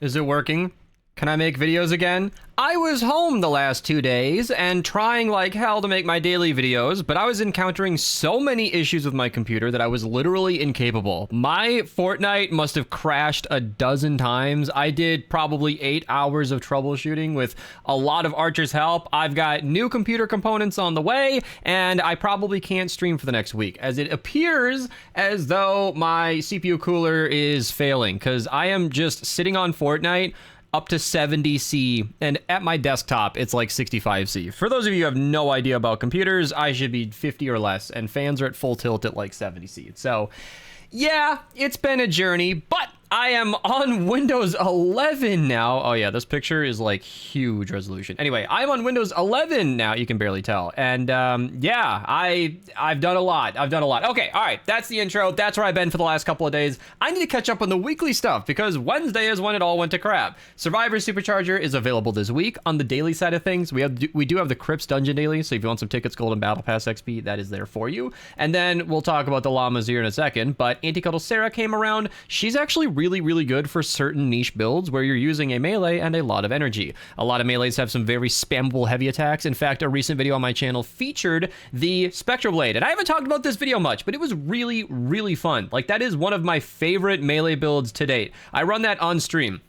Is it working? Can I make videos again? I was home the last 2 days and trying like hell to make my daily videos, but I was encountering so many issues with my computer that I was literally incapable. My Fortnite must have crashed a dozen times. I did probably 8 hours of troubleshooting with a lot of Archer's help. I've got new computer components on the way, and I probably can't stream for the next week, as it appears as though my CPU cooler is failing, because I am just sitting on Fortnite up to 70C, and at my desktop, it's like 65C. For those of you who have no idea about computers, I should be 50 or less, and fans are at full tilt at like 70C. So, yeah, it's been a journey, but I am on Windows 11 now. Oh yeah, this picture is like huge resolution. Anyway, I'm on Windows 11 now. You can barely tell. And yeah, I've done a lot. Okay, all right, that's the intro. That's where I've been for the last couple of days. I need to catch up on the weekly stuff because Wednesday is when it all went to crap. Survivor Supercharger is available this week. On the daily side of things, we do have the Crypts Dungeon Daily. So if you want some tickets, Gold, and Battle Pass XP, that is there for you. And then we'll talk about the llamas here in a second. But Anti-Cuddle Sarah came around. She's actually really good for certain niche builds where you're using a melee and a lot of energy. A lot of melees have some very spammable heavy attacks. In fact, a recent video on my channel featured the Spectral Blade, and I haven't talked about this video much, but it was really fun. Like, that is one of my favorite melee builds to date. I run that on stream.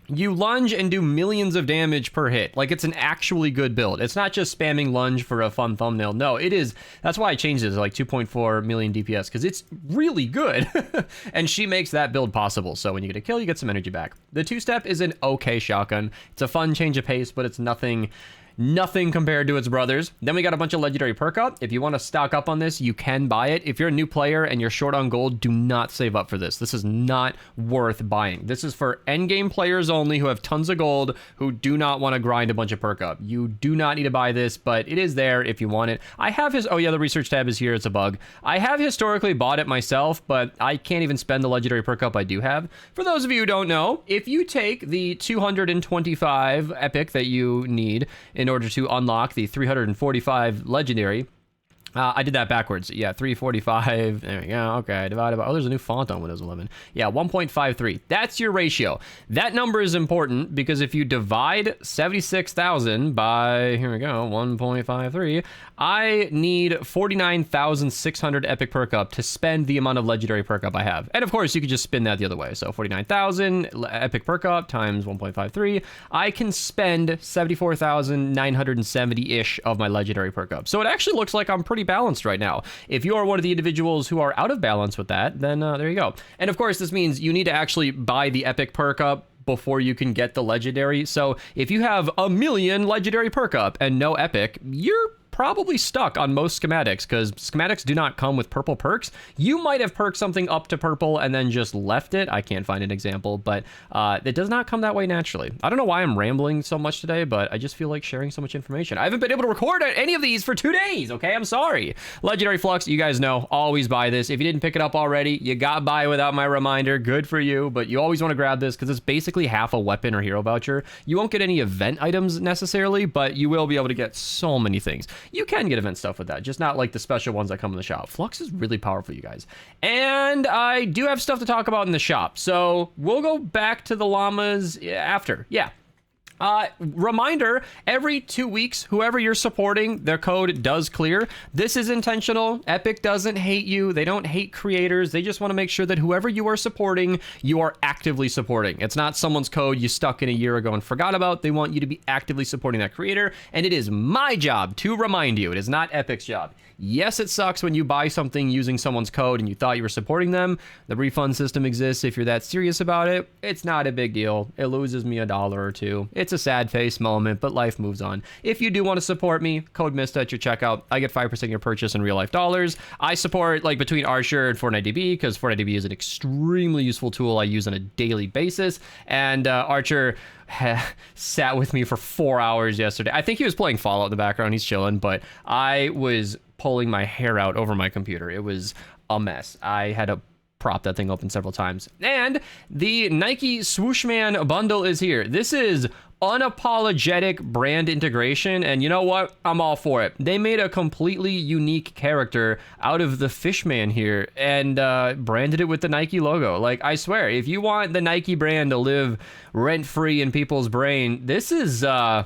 You lunge and do millions of damage per hit. Like, it's an actually good build. It's not just spamming lunge for a fun thumbnail. No, it is. That's why I changed it to like 2.4 million DPS, because it's really good. And she makes that build possible. So when you get a kill, you get some energy back. The two-step is an okay shotgun. It's a fun change of pace, but it's nothing compared to its brothers. Then we got a bunch of legendary perk up. If you want to stock up on this, you can buy it. If you're a new player and you're short on gold, do not save up for this. This is not worth buying. This is for endgame players only who have tons of gold, who do not want to grind a bunch of perk up. You do not need to buy this, but it is there if you want it. I have oh yeah, the research tab is here. It's a bug. I have historically bought it myself, but I can't even spend the legendary perk up I do have. For those of you who don't know, if you take the 225 epic that you need in order to unlock the 345 legendary. I did that backwards. Yeah, 345. There we go. Okay, divided by... Oh, there's a new font on Windows 11. Yeah, 1.53. That's your ratio. That number is important because if you divide 76,000 by... Here we go, 1.53. I need 49,600 epic perk up to spend the amount of legendary perk up I have. And of course, you could just spin that the other way. So 49,000 epic perk up times 1.53. I can spend 74,970-ish of my legendary perk up. So it actually looks like I'm pretty balanced right now. If you are one of the individuals who are out of balance with that, then there you go. And of course, this means you need to actually buy the epic perk up before you can get the legendary. So if you have 1,000,000 legendary perk up and no epic, you're probably stuck on most schematics, because schematics do not come with purple perks. You might have perked something up to purple and then just left it. I can't find an example, but it does not come that way naturally. I don't know why I'm rambling so much today, but I just feel like sharing so much information. I haven't been able to record any of these for 2 days, okay? I'm sorry. Legendary Flux, you guys know, always buy this. If you didn't pick it up already, you got by without my reminder. Good for you, but you always want to grab this because it's basically half a weapon or hero voucher. You won't get any event items necessarily, but you will be able to get so many things. You can get event stuff with that, just not like the special ones that come in the shop. Flux is really powerful, you guys. And I do have stuff to talk about in the shop, so we'll go back to the llamas after. Yeah. Reminder, every 2 weeks, whoever you're supporting, their code does clear. This is intentional. Epic doesn't hate you. They don't hate creators. They just want to make sure that whoever you are supporting, you are actively supporting. It's not someone's code you stuck in a year ago and forgot about. They want you to be actively supporting that creator, and it is my job to remind you. It is not Epic's job. Yes, it sucks when you buy something using someone's code and you thought you were supporting them. The refund system exists if you're that serious about it. It's not a big deal. It loses me $1 or $2. It's a sad face moment, but life moves on. If you do want to support me, code Mista at your checkout. I get 5% of your purchase in real life dollars. I support like between Archer and FortniteDB because FortniteDB is an extremely useful tool I use on a daily basis. And Archer sat with me for 4 hours yesterday. I think he was playing Fallout in the background. He's chilling, but I was pulling my hair out over my computer. It was a mess. I had to prop that thing open several times. And the Nike Swooshman bundle is here. This is unapologetic brand integration, and you know what? I'm all for it. They made a completely unique character out of the Fishman here and branded it with the Nike logo. Like, I swear, if you want the Nike brand to live rent-free in people's brain, this is a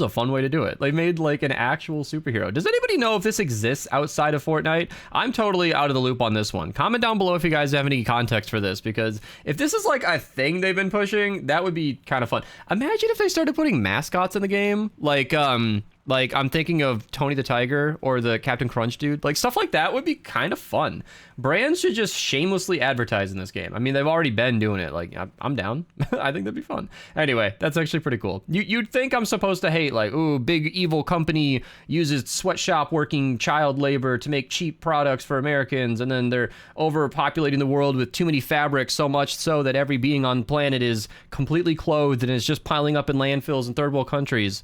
fun way to do it. They made like an actual superhero. Does anybody know if this exists outside of Fortnite? I'm totally out of the loop on this one. Comment down below if you guys have any context for this, because if this is like a thing they've been pushing, that would be kind of fun. Imagine if they started putting mascots in the game, like I'm thinking of Tony the Tiger or the Captain Crunch dude. Like, stuff like that would be kind of fun. Brands should just shamelessly advertise in this game. I mean, they've already been doing it. Like, I'm down. I think that'd be fun. Anyway, that's actually pretty cool. You'd think I'm supposed to hate, like, ooh, big evil company uses sweatshop working child labor to make cheap products for Americans, and then they're overpopulating the world with too many fabrics, so much so that every being on the planet is completely clothed and is just piling up in landfills in third world countries.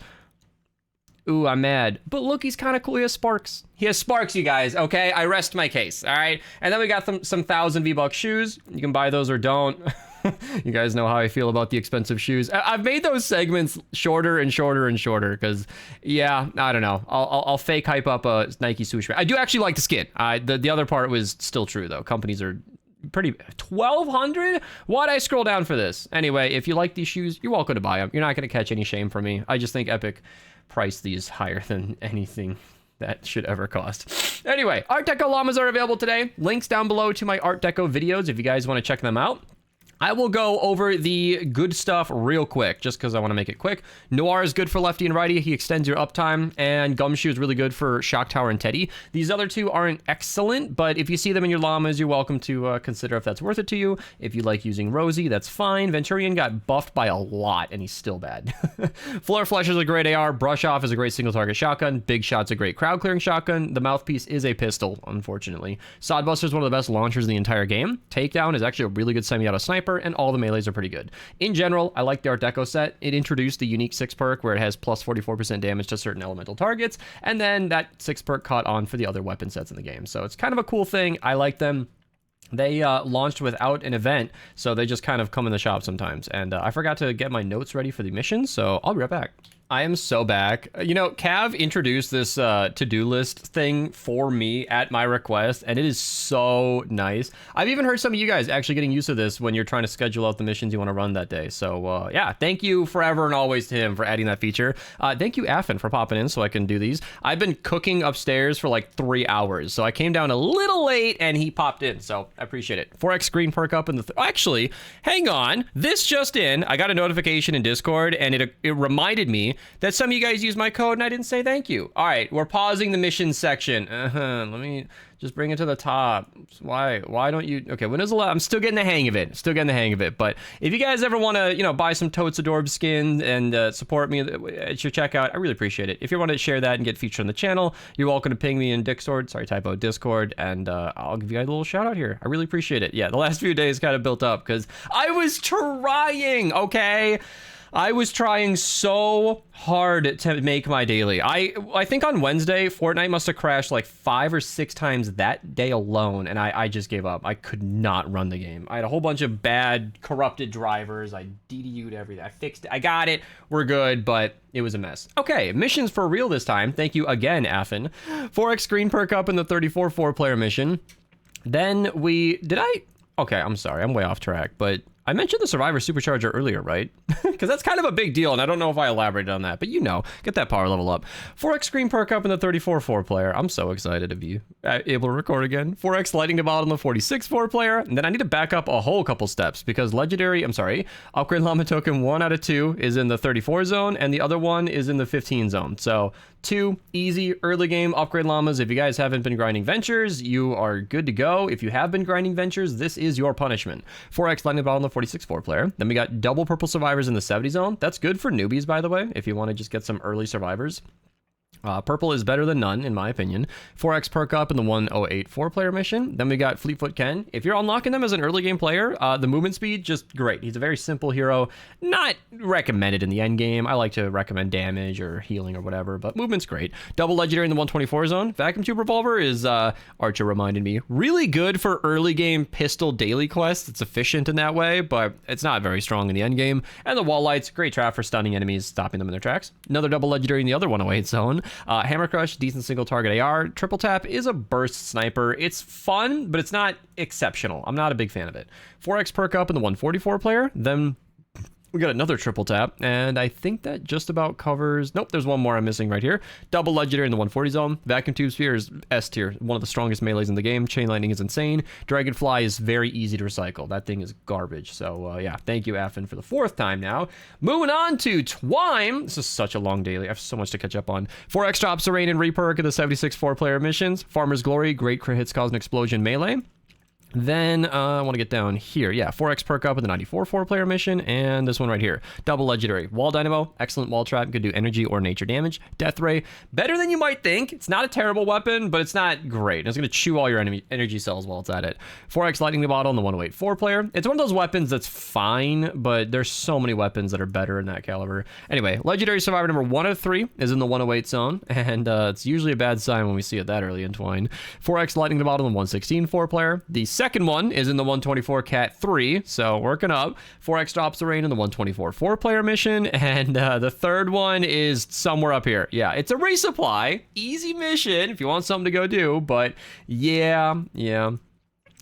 Ooh, I'm mad. But look, he's kind of cool. He has sparks. He has sparks, you guys, okay? I rest my case, all right? And then we got some 1,000 V-Buck shoes. You can buy those or don't. You guys know how I feel about the expensive shoes. I've made those segments shorter and shorter and shorter because, yeah, I don't know. I'll fake hype up a Nike Swooshman. I do actually like the skin. The other part was still true, though. Companies are pretty... 1,200? Why'd I scroll down for this? Anyway, if you like these shoes, you're welcome to buy them. You're not going to catch any shame from me. I just think Epic price these higher than anything that should ever cost. Anyway, Art Deco Llamas are available today. Links down below to my Art Deco videos if you guys want to check them out. I will go over the good stuff real quick, just because I want to make it quick. Noir is good for lefty and righty. He extends your uptime, and Gumshoe is really good for Shock Tower and Teddy. These other two aren't excellent, but if you see them in your llamas, you're welcome to consider if that's worth it to you. If you like using Rosie, that's fine. Venturian got buffed by a lot, and he's still bad. Flare Flesh is a great AR. Brush Off is a great single-target shotgun. Big Shot's a great crowd-clearing shotgun. The Mouthpiece is a pistol, unfortunately. Sodbuster is one of the best launchers in the entire game. Takedown is actually a really good semi-auto sniper, and all the melees are pretty good. In general, I like the Art Deco set. It introduced the unique 6 perk where it has plus 44% damage to certain elemental targets, and then that 6 perk caught on for the other weapon sets in the game. So it's kind of a cool thing. I like them. They launched without an event, so they just kind of come in the shop sometimes. And I forgot to get my notes ready for the mission, so I'll be right back. I am so back. You know, Cav introduced this to-do list thing for me at my request, and it is so nice. I've even heard some of you guys actually getting used to this when you're trying to schedule out the missions you want to run that day. So, yeah, thank you forever and always to him for adding that feature. Thank you, Affin, for popping in so I can do these. I've been cooking upstairs for like 3 hours, so I came down a little late, and he popped in, so I appreciate it. 4x screen perk up in the... Actually, hang on. This just in. I got a notification in Discord, and it reminded me that some of you guys used my code and I didn't say thank you. All right, we're pausing the mission section. Let me just bring it to the top. Why don't you? Okay, when is the last? I'm still getting the hang of it. But if you guys ever want to, you know, buy some Totes Adorb skin and support me at your checkout, I really appreciate it. If you want to share that and get featured on the channel, you're welcome to ping me in Discord, and I'll give you guys a little shout out here. I really appreciate it. Yeah, the last few days kind of built up because I was trying, okay? I was trying so hard to make my daily. I think on Wednesday, Fortnite must have crashed like 5 or 6 times that day alone, and I just gave up. I could not run the game. I had a whole bunch of bad, corrupted drivers. I DDU'd everything. I fixed it. I got it. We're good, but it was a mess. Okay, missions for real this time. Thank you again, Affin. 4x screen perk up in the 34 4-player mission. Then okay, I'm sorry. I'm way off track, but I mentioned the Survivor Supercharger earlier, right? Because that's kind of a big deal, and I don't know if I elaborated on that, but you know, get that power level up. 4x screen perk up in the 34 4-player. I'm so excited to be able to record again. 4x lighting devout in the 46 4-player, and then I need to back up a whole couple steps because upgrade llama token 1 out of 2 is in the 34 zone, and the other one is in the 15 zone. So 2 easy early game upgrade llamas. If you guys haven't been grinding ventures, you are good to go. If you have been grinding ventures, this is your punishment. 4x lighting devout in the 46 4-player. Then we got double purple survivors in the 70 zone. That's good for newbies, by the way, if you want to just get some early survivors. Purple is better than none, in my opinion. 4x perk up in the 108 4-player mission. Then we got Fleetfoot Ken. If you're unlocking them as an early game player, the movement speed, just great. He's a very simple hero. Not recommended in the end game. I like to recommend damage or healing or whatever, but movement's great. Double legendary in the 124 zone. Vacuum Tube Revolver is, Archer reminded me, really good for early game pistol daily quests. It's efficient in that way, but it's not very strong in the end game. And the Wall Lights, great trap for stunning enemies, stopping them in their tracks. Another double legendary in the other 108 zone. Hammer Crush, decent single target AR. Triple Tap is a burst sniper. It's fun, but it's not exceptional. I'm not a big fan of it. 4x perk up in the 144 player. Then we got another triple tap, and I think that just about covers... Nope, there's one more I'm missing right here. Double legendary in the 140 zone. Vacuum Tube Sphere is S tier, one of the strongest melees in the game. Chain Lightning is insane. Dragonfly is very easy to recycle. That thing is garbage. So, yeah, thank you, Affin, for the 4th time now. Moving on to Twine. This is such a long daily. I have so much to catch up on. 4x drop Serene and Reperk in the 76 4-player missions. Farmer's Glory, great crit hits cause an explosion melee. Then I want to get down here. Yeah, 4x perk up in the 94 4-player mission, and this one right here. Double legendary. Wall Dynamo, excellent wall trap, could do energy or nature damage. Death Ray, better than you might think. It's not a terrible weapon, but it's not great. It's going to chew all your energy cells while it's at it. 4x Lightning the Bottle in the 108 4-player. It's one of those weapons that's fine, but there's so many weapons that are better in that caliber. Anyway, legendary survivor number 103 is in the 108 zone, and it's usually a bad sign when we see it that early in Twine. 4x Lightning the Bottle in the 116 4-player. The second one is in the 124 Cat 3, so working up. 4x drops the rain in the 124 4-player mission, and the third one is somewhere up here. Yeah, it's a resupply, easy mission if you want something to go do, but yeah.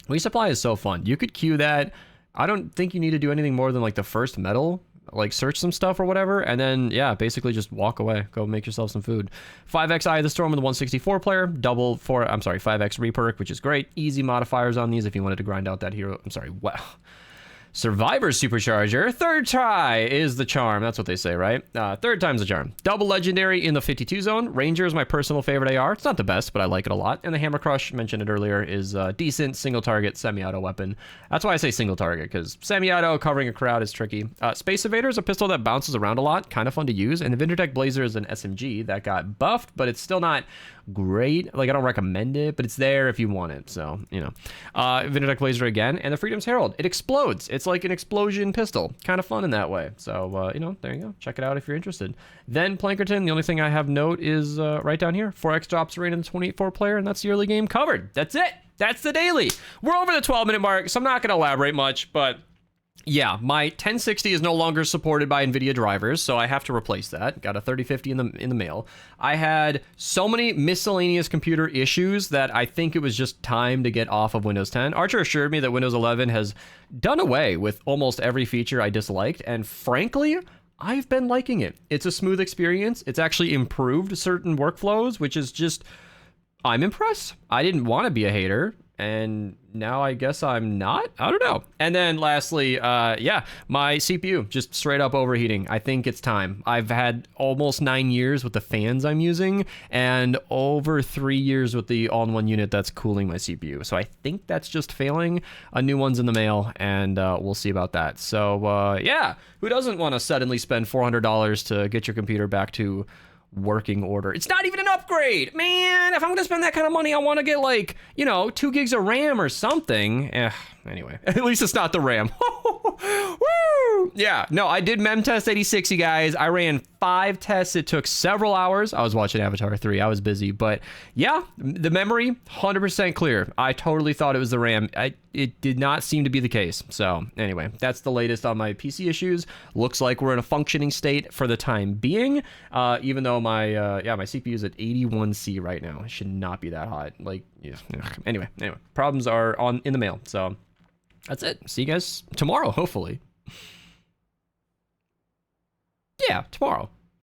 Resupply is so fun. You could queue that. I don't think you need to do anything more than like the first medal, like search some stuff or whatever, and then yeah, basically just walk away, go make yourself some food. 5x Eye of the Storm in the 164 player, 5x Reperk, which is great. Easy modifiers on these if you wanted to grind out that hero. Wow. Survivor Supercharger, 3rd try is the charm. That's what they say, right? 3rd time's the charm. Double legendary in the 52 zone. Ranger is my personal favorite AR. It's not the best, but I like it a lot. And the Hammer Crush, mentioned it earlier, is a decent single target semi-auto weapon. That's why I say single target, because semi-auto covering a crowd is tricky. Space Evader is a pistol that bounces around a lot, kind of fun to use. And the Vindertech Blazer is an SMG that got buffed, but it's still not great. Like, I don't recommend it, but it's there if you want it. So, you know. Vindertech Blazer again, and the Freedom's Herald. It explodes. It's like an explosion pistol. Kind of fun in that way. So, you know, there you go. Check it out if you're interested. Then Plankerton, the only thing I have note is right down here. 4x drops rain in the 24 player, and that's the early game covered. That's it. That's the daily. We're over the 12-minute mark, so I'm not going to elaborate much, but yeah, my 1060 is no longer supported by NVIDIA drivers, so I have to replace that. Got a 3050 in the mail. I had so many miscellaneous computer issues that I think it was just time to get off of Windows 10. Archer assured me that Windows 11 has done away with almost every feature I disliked, and frankly, I've been liking it. It's a smooth experience. It's actually improved certain workflows, which is just, I'm impressed. I didn't want to be a hater, and now I guess I'm not. I don't know. And then lastly, yeah, my CPU just straight up overheating. I think it's time. I've had almost 9 years with the fans I'm using and over 3 years with the all-in-one unit that's cooling my CPU. So I think that's just failing. A new one's in the mail, and we'll see about that. So yeah, who doesn't want to suddenly spend $400 to get your computer back to working order? It's not even an upgrade, man. If I'm gonna spend that kind of money, I want to get, like, you know, 2 gigs of RAM or something. Anyway, at least it's not the RAM. Woo! Yeah, no, I did mem test 86, you guys. I ran 5 tests. It took several hours. I was watching Avatar 3. I was busy, but yeah, the memory 100% clear. I totally thought it was the RAM. It did not seem to be the case. So anyway, that's the latest on my PC issues. Looks like we're in a functioning state for the time being, even though my my CPU is at 81C right now. It should not be that hot. Like, yeah. Anyway, problems are in the mail. So that's it. See you guys tomorrow, hopefully. Yeah, tomorrow.